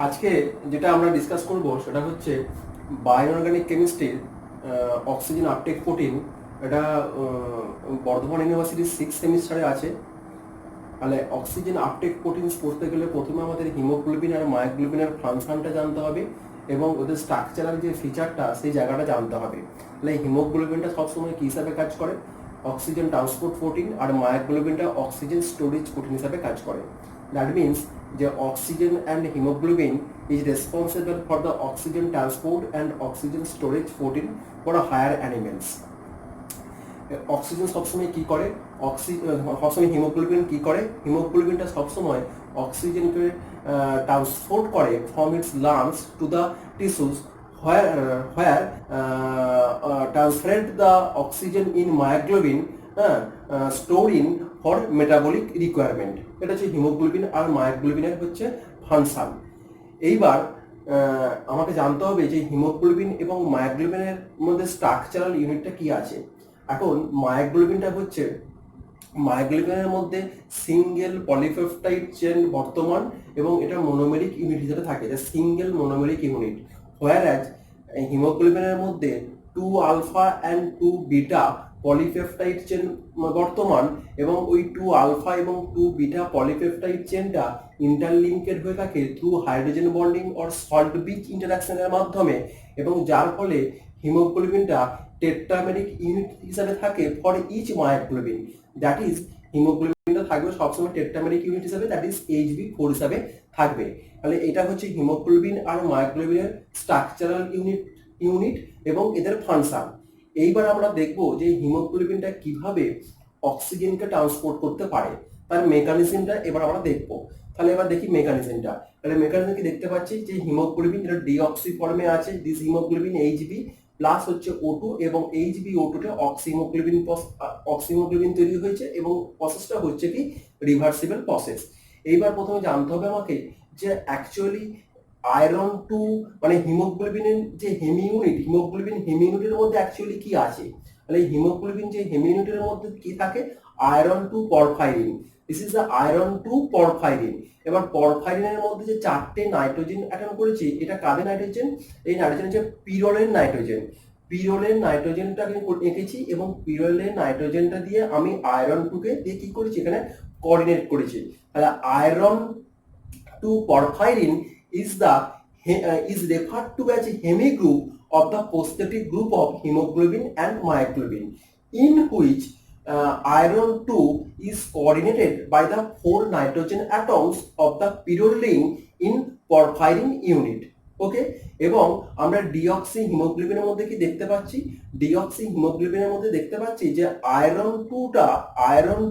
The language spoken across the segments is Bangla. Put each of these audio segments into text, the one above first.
আজকে যেটা আমরা ডিসকাস করব সেটা হচ্ছে বায়োঅর্গানিক কেমিস্ট্রির অক্সিজেন আপটেক 14। এটা বর্ধমান ইউনিভার্সিটির 6th সেমিস্টারে আছে। তাহলে অক্সিজেন আপটেক 14 পড়তে গেলে প্রথমে আমাদের হিমোগ্লোবিন আর মায়োগ্লোবিনের ফাংশনটা জানতে হবে এবং ওদের স্ট্রাকচারাল যে ফিচারটা সেই জায়গাটা জানতে হবে। তাহলে হিমোগ্লোবিনটা সবসময় কী হিসাবে কাজ করে? অক্সিজেন ট্রান্সপোর্ট প্রোটিন, আর মায়োগ্লোবিনটা অক্সিজেন স্টোরেজ প্রোটিন হিসাবে কাজ করে। দ্যাট মিনস যে oxygen and haemoglobin is responsible for the oxygen transport and oxygen storage protein for higher animals. Oxygen সবসময় কি করে? সবসময় হিমোগ্লোবিন কি করে? হিমোগ্লোবিনটা সবসময় অক্সিজেনকে ট্রান্সপোর্ট করে from its lungs to the tissues where transferred the oxygen in myoglobin stored in for metabolic requirement। এটা হচ্ছে হিমোগ্লোবিন আর মায়োগ্লোবিনের হচ্ছে ফাংশন। এইবার আমাকে জানতে হবে যে হিমোগ্লোবিন এবং মায়োগ্লোবিনের মধ্যে স্ট্রাকচারাল ইউনিটটা কি আছে। এখন মায়োগ্লোবিনটা হচ্ছে, মায়োগ্লোবিনের মধ্যে সিঙ্গেল পলিপেপটাইড চেন বর্তমান এবং এটা মনোমেরিক ইউনিট হিসেবে থাকে, এটা সিঙ্গেল মনোমেরিক ইউনিট। হোয়ারঅ্যাজ হিমোগ্লোবিনের মধ্যে 2 alpha and 2 beta polypeptide chain বর্তমান এবং ওই 2 আলফা এবং 2 বিটা পলিপেপটাইড চেনটা ইন্টারলিঙ্কেড হয়ে থাকে through hydrogen bonding or salt bridge ইন্টারাকশনের মাধ্যমে, এবং যার ফলে হিমোগ্লোবিনটা টেট্রামেরিক ইউনিট হিসাবে থাকে for each myoglobin. That is হিমোগ্লোবিনটা থাকবে সবসময় টেট্রামেরিক ইউনিট হিসাবে, দ্যাট ইজ HB4 হিসাবে থাকবে। তাহলে এটা হচ্ছে হিমোগ্লোবিন আর মায়োগ্লোবিনের স্ট্রাকচারাল ইউনিট এবং এদের ফাংশন। এইবার আমরা দেখব যে হিমোগ্লোবিনটা কিভাবে অক্সিজেনকে ট্রান্সপোর্ট করতে পারে, তার মেকানিজমটা এবার আমরা দেখব। তাহলে এবার দেখি মেকানিজমটা। তাহলে মেকানিজম কি দেখতে পাচ্ছি যে হিমোগ্লোবিন যেটা ডিঅক্সি ফর্মে আছে, দিস হিমোগ্লোবিন HB প্লাস হচ্ছে O2 এবং HbO2তে অক্সিহিমোগ্লোবিন তৈরি হয়েছে এবং প্রসেসটা হচ্ছে কি রিভার্সিবল প্রসেস। এইবার প্রথমে জানতে হবে আমাকে যে অ্যাকচুয়ালি আয়রন 2 মানে হিমোগ্লোবিনের যে হেমি ইউনিট, হিমোগ্লোবিন হেমি ইউনিটের মধ্যে অ্যাকচুয়ালি কি আছে। তাহলে হিমোগ্লোবিন যে হেমি ইউনিটের মধ্যে কি থাকে? Iron 2 porphyrin. This is the iron 2 porphyrin. এবার পরফাইরিনের মধ্যে যে 4টে নাইট্রোজেন অ্যাটম করেছি, এটা কাদের নাইট্রোজেন? এই নাইট্রোজেন হচ্ছে পিরোলের নাইট্রোজেন। পিরোলের নাইট্রোজেনটা এঁকেছি এবং পিরোলের নাইট্রোজেনটা দিয়ে আমি আয়রন 2কে দিয়ে কি করেছি, এখানে কোঅর্ডিনেট করেছি। তাহলে iron 2 porphyrin is referred to as a hemigroup of the phosphatic group of hemoglobin and myoglobin, in which iron 2 is coordinated by the 4 nitrogen atoms of the pyrroline in porphyrin unit। ওকে, এবং আমরা ডিঅক্সি হিমোগ্লোবিনের মধ্যে কি দেখতে পাচ্ছি? ডিঅক্সি হিমোগ্লোবিনের মধ্যে দেখতে পাচ্ছি যে আয়রন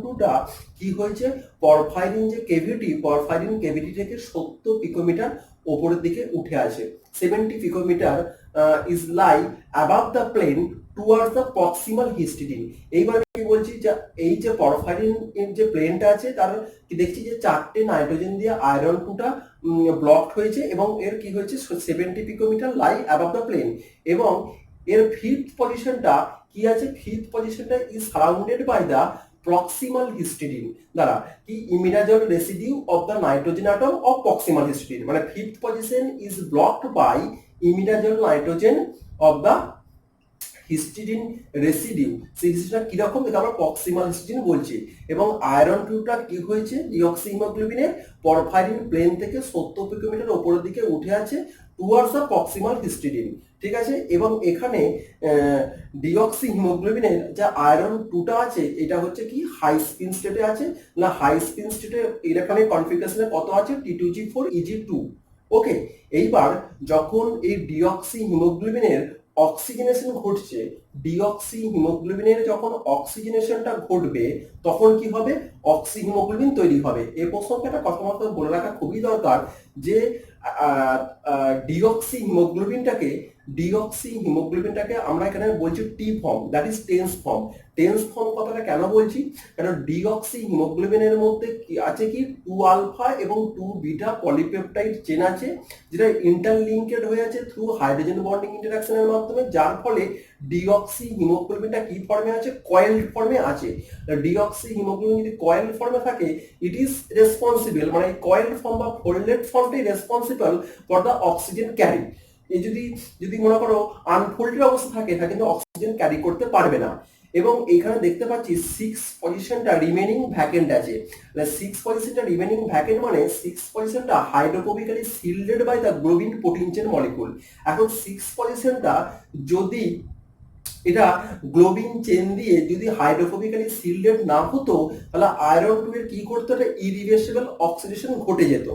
2টা কি হয়েছে, পরফাইরিন যে কেভিটি, পরফাইরিন কেভিটি থেকে 70 পিকোমিটার উপরের দিকে উঠে আসে। 70 picometre is lie above the plane towards the proximal histidine. এইবার কি বলছি যে এই যে পরফাইরিন যে প্লেনটা আছে তার কি দেখছি যে 4টে নাইট্রোজেন দিয়ে আয়রন 2টা ব্লকড হয়েছে এবং এর কি হয়েছে 70 picometre lie above the plane, এবং এর ফিফথ পজিশনটা কি আছে? ফিফথ পজিশনটা is surrounded by the proximal histidine দ্বারা কি imidazole residue of the nitrogen atom of proximal histidine. মানে fifth position is blocked by imidazole nitrogen of the histidine residue. সেই হিস্টিডিনটা কিরকম, এটা আমরা প্রক্সিমাল হিস্টিডিন বলছি। এবং আয়রন 2টা কি হয়েছে, ডিঅক্সি হিমোগ্লোবিনের পরফাইরিন প্লেন থেকে 70 পিকোমিটার উপরের দিকে উঠে আছে টুয়ার্ডস দ্য প্রক্সিমাল হিস্টিডিন। ঠিক আছে, এবং এখানে ডিঅক্সি হিমোগ্লোবিনের যে আয়রন 2টা আছে এটা হচ্ছে কি হাই স্পিন স্টেটে আছে না, হাই স্পিন স্টেটে ইলেকট্রনিক কনফিগারেশনে কত আছে? T2G4 Eg2। ওকে, এইবার যখন এই ডিঅক্সি হিমোগ্লোবিনের অক্সিজেনেশন ঘটছে, ডিঅক্সি হিমোগ্লোবিনের যখন অক্সিজেনেশনটা ঘটবে তখন কি হবে? অক্সি হিমোগ্লোবিন তৈরি হবে। এই প্রসঙ্গে একটা কথা মাত্র বলে রাখা খুবই দরকার যে ডিঅক্সি হিমোগ্লোবিনটাকে আমরা এখানে বলছি T form, that is tense form. Tense form কথাটা কেন বলছি? কারণ ডিঅক্সি হিমোগ্লোবিনের মধ্যে কি আছে কি 2 আলফা এবং 2 বিটা পলিপেপটাইড চেন আছে যেটা ইন্টারলিঙ্কেড হয়ে আছে থ্রু হাইড্রোজেন বন্ডিং ইন্টারাকশনের মাধ্যমে, যার ফলে ডিঅক্সি হিমোগ্লোবিনটা কি ফর্মে আছে, কয়েলড ফর্মে আছে। ডিঅক্সি হিমোগ্লোবিন যদি কয়েলড ফর্মে থাকে, ইট ইজ রেসপন্সিবল, মানে কয়েলড ফর্ম বা ফোল্ডেড ফর্মটাই responsible for the oxygen carry. এই যদি যদি মনে করো আনফোল্ডেড অবস্থা থাকে, তা কিন্তু অক্সিজেন ক্যারি করতে পারবে না। এবং এখানে দেখতে পাচ্ছি 6 পজিশনটা রিমেনিং ভ্যাকেন্ট আছে। 6 পজিশনটা রিমেনিং ভ্যাকেন্ট মানে 6 পজিশনটা hydrophobically shielded by the globin protein chain molecule. এখন 6 পজিশনটা যদি এটা গ্লোবিন চেন দিয়ে যদি হাইড্রোফোবিক্যালি সিল্ডেড না হতো, তাহলে আয়রন 2 এর কি করতে হতো, ইরিভার্সিবল অক্সিডেশন ঘটে যেত।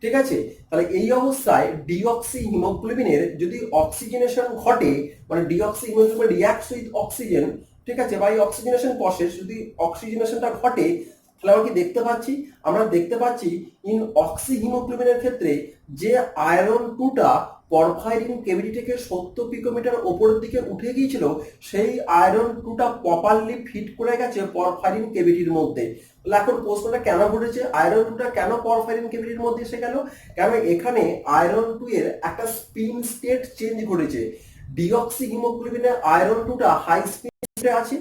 ঠিক আছে, তাহলে এই অবস্থায় ডিঅক্সি হিমোগ্লোবিনের যদি অক্সিজেনেশন ঘটে, মানে ডিঅক্সি হিমোগ্লোবিন রিঅ্যাক্টস উইথ অক্সিজেন, ঠিক আছে, বা এই অক্সিজেনেশন প্রসেস যদি অক্সিজেনেশনটা ঘটে, তাহলে আমরা কি দেখতে পাচ্ছি, আমরা দেখতে পাচ্ছি ইন অক্সি হিমোগ্লোবিনের ক্ষেত্রে যে আয়রন 2টা পরফাইরিন কেভিটি থেকে 70 পিকোমিটার ওপরের দিকে উঠে গিয়েছিল, সেই আয়রন 2টা প্রপারলি ফিট করে গেছে পরফাইরিন কেভিটির মধ্যে। তাহলে এখন প্রশ্নটা কেন ঘটেছে, আয়রন 2টা কেন পরফাইরিন কেভিটির মধ্যে এসে গেল? কারণ এখানে আয়রন 2 এর একটা স্পিন স্টেট চেঞ্জ ঘটেছে। ডিঅক্সি হিমোগ্লোবিনে আয়রন 2টা হাই স্পিডে আছে,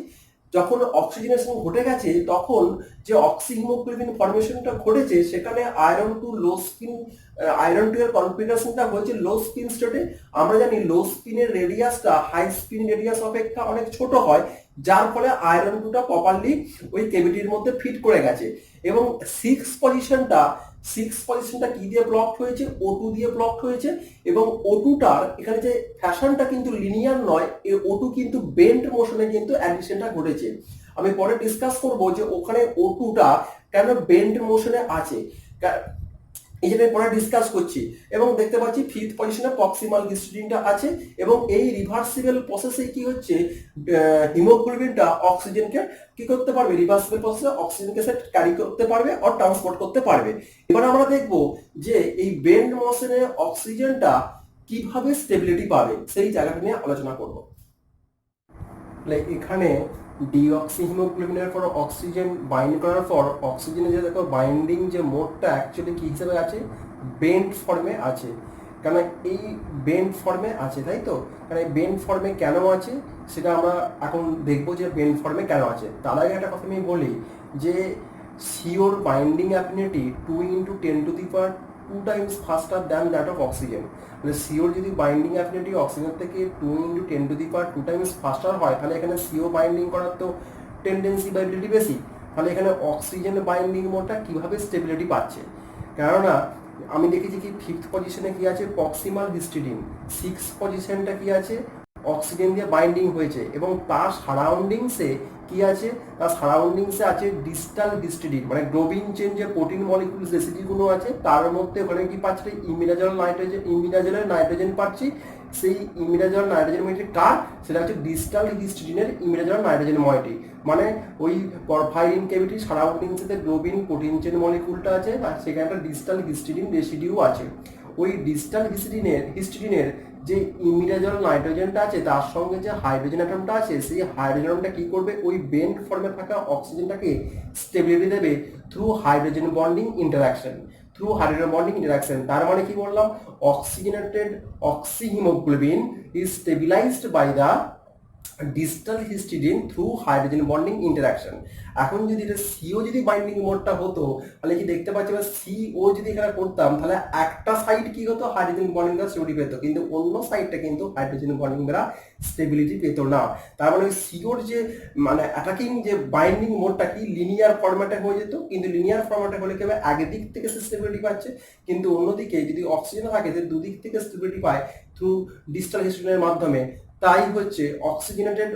যখন অক্সিজেনেশন ঘটে গেছে তখন যে অক্সি হিমোগ্লোবিন ফর্মেশনটা ঘটেছে, সেখানে আয়রন 2 লো স্পিন, আয়রন 2 এর কনফিগারেশনটা হয়েছে লো স্পিন স্টেটে। আমরা জানি লো স্পিনের রেডিয়াসটা হাই স্পিন রেডিয়াস অপেক্ষা অনেক ছোট হয়, যার ফলে আয়রন 2টা প্রপারলি ওই কেভিটির মধ্যে ফিট করে গেছে। এবং 6 পজিশনটা কি দিয়ে ব্লক হয়েছে, O2 দিয়ে ব্লক হয়েছে। এবং O2টার এখানে যে ফ্যাশনটা কিন্তু লিনিয়ার নয়, এই O2 কিন্তু বেন্ড মোশনে কিন্তু অ্যাডিশনটা ঘটেছে। আমি পরে ডিসকাস করব যে ওখানে O2টা কেন বেন্ড মোশনে আছে, এই জন্য পরে ডিসকাস করছি। এবং দেখতে পাচ্ছি 5th পজিশনে প্রক্সিমাল হিস্টিডিনটা আছে। এবং এই রিভার্সিবল প্রসেসে কি হচ্ছে, হিমোগ্লোবিনটা অক্সিজেনকে কি করতে পারবে, রিভার্সিবল প্রসেসে অক্সিজেনকে সে ক্যারি করতে পারবে আর ট্রান্সপোর্ট করতে পারবে। এবার আমরা দেখব যে এই বেন্ড মোশনে অক্সিজেনটা কিভাবে স্টেবিলিটি পাবে, সেই জায়গাটা নিয়ে আলোচনা করব। এখানে ডিঅক্সি হিমোগ্লোবিনের পর অক্সিজেন বাইন্ড করার পর অক্সিজেনের যে দেখো বাইন্ডিং যে মোডটা অ্যাকচুয়ালি কি হিসেবে আছে, বেন্ড ফর্মে আছে। কারণ এই বেন্ড ফর্মে আছে, তাই তো? কারণ এই বেন্ড ফর্মে কেন আছে সেটা আমরা এখন দেখবো যে বেন্ড ফর্মে কেন আছে। তার আগে একটা কথা আমি বলি যে sure binding affinity 2 × 10⁻² Times ফাস্টার than that of oxygen. মানে সিওর যদি বাইন্ডিং অ্যাফিনিটি অক্সিজেন থেকে 2 × 10⁻² টাইমস ফাস্টার হয়, তাহলে এখানে সিও বাইন্ডিং করার তো টেন্ডেন্সি বা এবিলিটি বেশি। তাহলে এখানে অক্সিজেন বাইন্ডিং মোডটা কিভাবে স্টেবিলিটি পাচ্ছে? কেননা আমি দেখেছি কি 5th পজিশনে কি আছে, প্রক্সিমাল হিস্টিডিন। 6 পজিশনটা কি আছে, অক্সিজেন দিয়ে বাইন্ডিং হয়েছে। এবং তার সারাউন্ডিংসে কি আছে, তার সারাউন্ডিংসে আছে ডিস্টাল হিস্টিডিন, মানে গ্লোবিন চেন যে প্রোটিন মলিকুলস রেসিডিউগুলো আছে, তার মধ্যে ওখানে কি পাচ্ছি, ইমিডাজলের নাইট্রোজেন পাচ্ছি। সেই ইমিডাজল নাইট্রোজেন ময়েটি কার, সেটা হচ্ছে ডিস্টাল হিস্টিডিনের ইমিডাজল নাইট্রোজেন ময়েটি। মানে ওই পরফাইরিন কেভিটির সারাউন্ডিংসে গ্লোবিন প্রোটিন চেন মলিকুলটা আছে, তার সেখানে একটা ডিস্টাল হিস্টিডিন রেসিডিউ আছে। ওই ডিস্টাল হিস্টিডিনের যে ইমিডাজল নাইট্রোজেনটা আছে, তার সঙ্গে যে হাইড্রোজেন অ্যাটমটা আছে, সেই হাইড্রোজেন অ্যাটমটা কি করবে, ওই বেন্ড ফর্মে থাকা অক্সিজেনটাকে স্টেবিলিটি দেবে থ্রু হাইড্রোজেন বন্ডিং ইন্টারাকশন। তার মানে কি বললাম, oxygenated oxy haemoglobin is stabilised by the distal histidine through hydrogen bonding interaction. এখন যদি এটা সিও যদি বাইন্ডিং মোডটা হতো, তাহলে কি দেখতে পাচ্ছি, বা সিও যদি এখানে করতাম, তাহলে একটা সাইড কি হতো, হাইড্রোজেন বন্ডিং দ্বারা স্টেবিলিটি পেত, কিন্তু অন্য সাইডটা কিন্তু হাইড্রোজেন বন্ডিং দ্বারা স্টেবিলিটি পেত না। তার মানে সিওর যে মানে অ্যাটাকিং যে বাইন্ডিং মোডটা কি লিনিয়ার ফরম্যাটে হয়ে যেত, কিন্তু লিনিয়ার ফরম্যাটে হলে কি হবে, আগের দিক থেকে সে স্টেবিলিটি পাচ্ছে, কিন্তু অন্যদিকে যদি অক্সিজেন থাকে যে দুদিক থেকে স্টেবিলিটি পায় থ্রু ডিস্টাল হিস্টিডিনের মাধ্যমে। তাই হচ্ছে oxygenated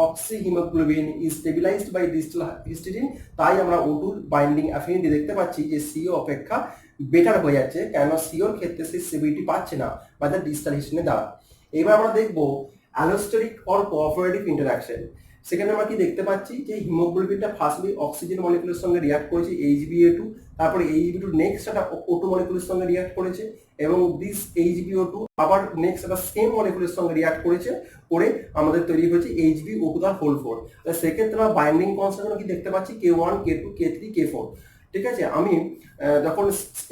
oxy haemoglobin is stabilised by distal histidine. তাই আমরা O2 বাইন্ডিং অ্যাফিনিটি দেখতে পাচ্ছি যে সিও অপেক্ষা বেটার হয়ে যাচ্ছে, কেন সিওর ক্ষেত্রে সেই স্টেবিলিটি পাচ্ছে না বা দ্য ডিস্টাল হিস্টিডিনের দ্বারা। এবার আমরা দেখবো অ্যালোস্টেরিক অর কোঅপারেটিভ ইন্টারাকশন। সেখানে আমরা কি দেখতে পাচ্ছি যে হিমোগ্লোবিনটা ফার্স্টলি অক্সিজেন মলিকুলের সঙ্গে রিঅ্যাক্ট করেছে HbA2, তারপরে HbA2 নেক্সট একটা O2 মলিকুলের সঙ্গে রিঅ্যাক্ট করেছে, এবং দিস HbO2 আবার নেক্সট একটা সেম মলিকুলের সঙ্গে রিঅ্যাক্ট করেছে, করে আমাদের তৈরি হয়েছে HbO2 4। সেক্ষেত্রে আমরা বাইন্ডিং কনস্ট্যান্ট কি দেখতে পাচ্ছি, K1 K2 K3 K4। ঠিক আছে, আমি যখন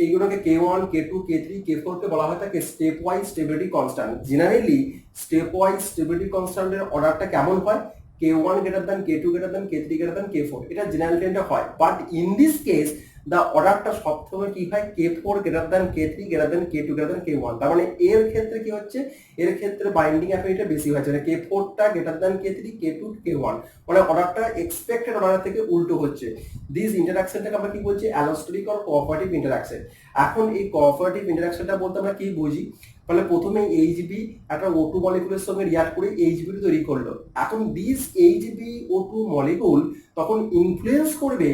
এইগুলোকে K1 K2 K3 K4 কে বলা হয় থাকে step wise stability constant. Generally step wise stability কনস্ট্যান্টের অর্ডারটা কেমন হয়, K1 greater than K2 greater than K3 greater than K4, এটা জেনারেল ট্রেন্ডে হয়। But in this case the অর্ডারটা সবসময় কি হয়, K4 greater than K3 greater than K2 greater than K1। তার মানে এর ক্ষেত্রে কি হচ্ছে, এর ক্ষেত্রে বাইন্ডিং অ্যাফিনিটি বেশি হচ্ছে, মানে K4টা greater than K3 K2 K1, মানে অর্ডারটা এক্সপেক্টেড অর্ডার থেকে উল্টো হচ্ছে। দিস ইন্টারাকশনটাকে আমরা কি বলছি, অ্যালোস্টেরিক অর কোঅপারেটিভ ইন্টারাকশন। এখন এই কোঅপারেটিভ ইন্টারাকশনটা বলতে আমরা কি বুঝি, তাহলে প্রথমে HB একটা O2 মলিকুলের সঙ্গে রিঅ্যাক্ট করে HB তৈরি করলো। এখন দিস HbO2 মলিকুল তখন ইনফ্লুয়েন্স করবে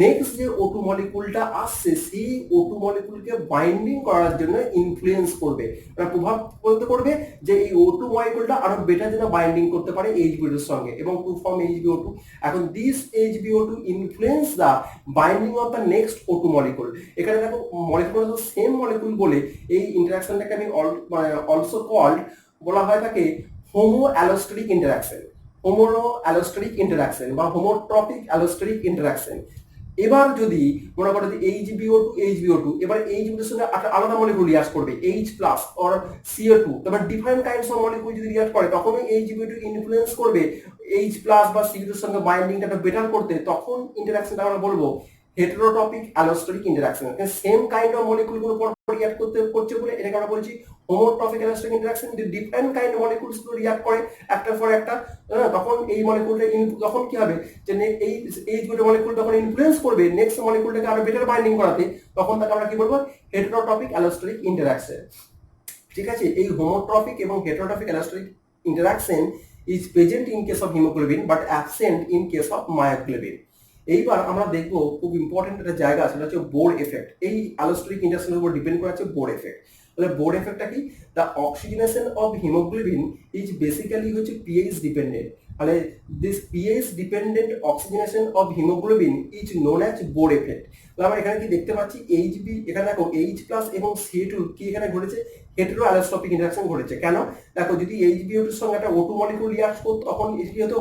নেক্সট যে O2 মলিকুলটা আসছে সেই O2 মলিকুলকে বাইন্ডিং করার জন্য ইনফ্লুয়েন্স করবে, মানে প্রভাব বলতে করবে যে এই O2 মলিকুলটা আরো বেটার যেন বাইন্ডিং করতে পারে HbO2 এর সঙ্গে এবং টু ফর্ম HbO2। এখন this HbO2 influence the binding of the next O2 molecule. এখানে দেখো মলিকুল সেম মলিকুল বলে এই ইন্টারাকশনটাকে আমি অলসো কল্ড বলা হয় থাকে Homo allosteric interaction, Homo allosteric interaction বা হোমোট্রপিক অ্যালোস্টেরিক ইন্টারাকশন। এবার যদি মনে করো যে HbO2 এবার HbO2 এর সঙ্গে একটা আলাদা মলিকুল রিঅ্যাক্ট করবে H+ অর CO2, তারপর ডিফারেন্ট কাইন্ডস অফ মলিকুল যদি রিঅ্যাক্ট করে তখন HbO2 ইনফ্লুয়েন্স করবে H+ বা CO2 এর সঙ্গে বাইন্ডিংটা বেটার করতে, তখন ইন্টারাকশনটা আমরা বলবো heterotropic allosteric interaction. Same kind of মলিকুলগুলো পরপর রিঅ্যাক্ট করছে বলে এটাকে আমরা বলছি হোমোট্রপিক অ্যালোস্টেরিক ইন্টারাকশন। যদি ডিফারেন্ট কাইন্ড অফ মলিকুলস গুলো রিঅ্যাক্ট করে একটার পর একটা, তখন এই মলিকুলটা তখন কি হবে যে এই HbO2 মলিকুল তখন ইনফ্লুয়েন্স করবে নেক্সট মলিকুলটাকে আরো বেটার বাইন্ডিং করাতে, তখন তাকে আমরা কি বলবো, হেটারোটপিক অ্যালোস্টেরিক ইন্টারাকশন। ঠিক আছে, এই হোমোট্রপিক এবং heterotropic allosteric interaction is present in case of haemoglobin but absent in case of myoglobin. এইবার আমরা দেখবো খুব ইম্পর্টেন্ট একটা জায়গা, সেটা হচ্ছে বোর এফেক্ট। এই অ্যালোস্টেরিক ইন্টারাকশনের উপর ডিপেন্ড করে আছে বোর এফেক্ট। তাহলে বোর এফেক্টটা কি, the oxygenation of haemoglobin is basically হচ্ছে পিএইচ ডিপেন্ডেন্ট। তাহলে this pH dependent oxygenation of haemoglobin is known as Bohr effect. তাহলে আমরা এখানে কি দেখতে পাচ্ছি, HB এখানে দেখো H+ এবং CO2 কি এখানে ঘটেছে, হেটেরো অ্যালোস্ট্রপিক ইন্টারাকশন ঘটেছে। কেন, দেখো যদি HbO2 এর সঙ্গে একটা O2 মলিকুল রিঅ্যাক্ট করতো তখন এটি হতো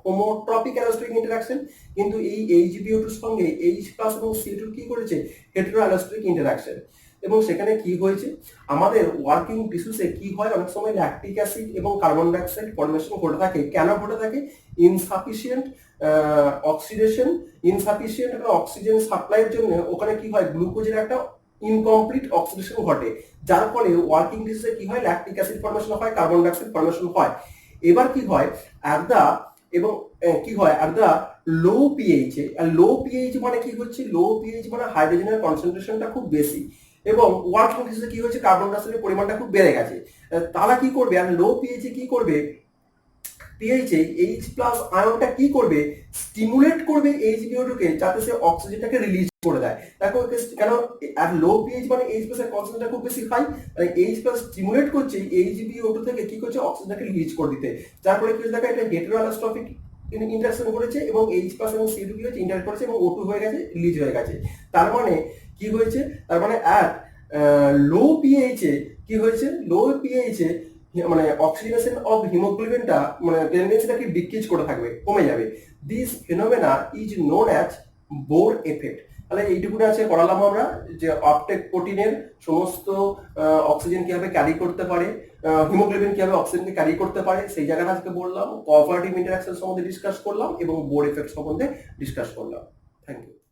হোমোট্রপিক অ্যালোস্ট্রিক ইন্টারাকশন, কিন্তু এই HbO2 এর সঙ্গে H+ এবং CO2 কি করেছে, হেটেরো অ্যালোস্ট্রিক ইন্টারাকশন। এবং সেখানে কি হয়েছে, আমাদের ওয়ার্কিং টিস্যুসে কি হয়, অনেক সময় ল্যাকটিক অ্যাসিড এবং কার্বন ডাইঅক্সাইড ফর্মেশন ঘটে থাকে। কেন ঘটে থাকে, ইনসাফিসিয়েন্ট অক্সিডেশন, ইনসাফিসিয়েন্ট অক্সিজেন সাপ্লাইয়ের জন্য ওখানে কি হয়, গ্লুকোজের একটা ইনকমপ্লিট অক্সিডেশন ঘটে, যার ফলে ওয়ার্কিং টিস্যুসে কি হয়, ল্যাকটিক অ্যাসিড ফর্মেশন হয়, কার্বন ডাইঅক্সাইড ফর্মেশন হয়। এবার কি হয় অ্যাট দা এবং কি হয় অ্যাট দা লো পিএইচ এ, আর লো পিএইচ মানে কি হচ্ছে, লো পিএইচ মানে হাইড্রোজেনের কনসেন্ট্রেশনটা খুব বেশি এবং ওয়ার্কিং টিস্যুসে কি হচ্ছে, কার্বন ডাইঅক্সাইডের পরিমাণটা খুব বেড়ে গেছে। তারা কি করবে, আর লো পিএইচে কি করবে, পিএইচে H+ আয়নটা কি করবে, স্টিমুলেট করবে HbO2 কে, যাতে সে অক্সিজেনটাকে রিলিজ করে দেয়। দেখো কেন, আর লো পিএইচ মানে H+ এর কনসেন্ট্রেশনটা খুব বেশি হাই, মানে H+ স্টিমুলেট করছে HbO2 থেকে কি করছে, অক্সিজেনটাকে রিলিজ করে দিতে, যার ফলে কি হচ্ছে, দেখো এটা হেটেরো অ্যালোস্ট্রপিক ইন্টারাকশন করেছে এবং H+ এবং CO2 কি হচ্ছে, ইন্টারঅ্যাক্ট করেছে এবং O2 হয়ে গেছে, রিলিজ হয়ে গেছে। তার মানে কি হয়েছে, তার মানে অ্যাট লো পিএইচে কি হয়েছে, লো পিএইচে মানে অক্সিজেনেশন অফ হিমোগ্লোবিনটা মানে টেন্ডেন্সিটা কি ডিক্রিজ করে থাকবে, কমে যাবে। This phenomena is known as Bohr effect. তাহলে এইটুকু আছে করালাম আমরা যে আপটেক প্রোটিনের সমস্ত অক্সিজেন কিভাবে ক্যারি করতে পারে, হিমোগ্লোবিন কিভাবে অক্সিজেনকে ক্যারি করতে পারে, সেই জায়গাটা আজকে বললাম। কোঅপারেটিভ ইন্টারাকশন সম্বন্ধে ডিসকাস করলাম এবং বোর এফেক্ট সম্বন্ধে ডিসকাস করলাম। Thank you.